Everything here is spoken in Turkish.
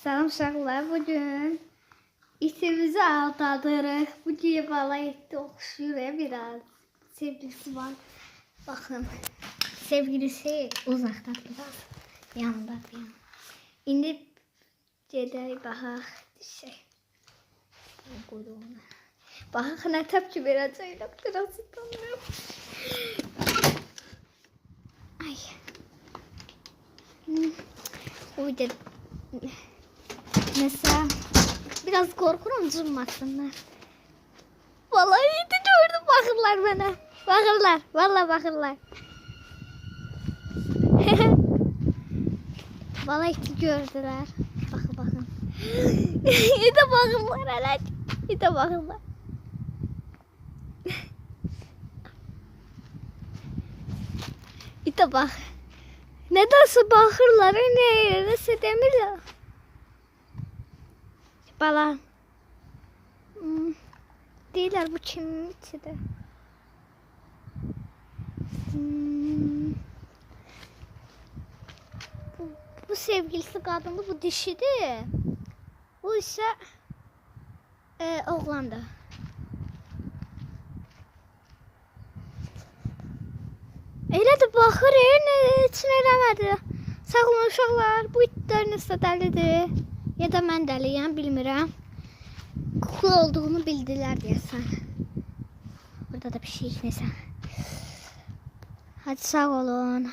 Salam uşaqlar, bugün itimizi aldadırıq. Bu gün bala etdi, oxşuyur ya biraz. Sevgilisi var. Baxın, sevgilisi uzaqda biraz, yanında bir yan. İndi gedək, baxaq, şey. Baxaq, nə təpki verəcəklər, biraz utanıyorum. Ay. O videoda mesela biraz korkuyorum cımmasınlar. Vallahi iti gördüm, bakırlar bana. Bakırlar, vallahi bakırlar. Vallahi iti gördüler. Bakın bakın. İte bakırlar hele. İte bakırlar. İte bak. Nedense bakırlar, neredeyse demirler. Bala. Değiller, bu kimin içidir? Bu sevgilisi kadındı, bu dişidir. Bu ise oğlandı. Elə də baxır, heç nə eləmədi. Sağ olun uşaqlar, bu itlər nəsə dəlidir. Ya da mən dəliyəm, bilmirəm. Kukla olduğunu bildilər deyəsən. Burada da bir şey, nəsə. Hadi sağ olun.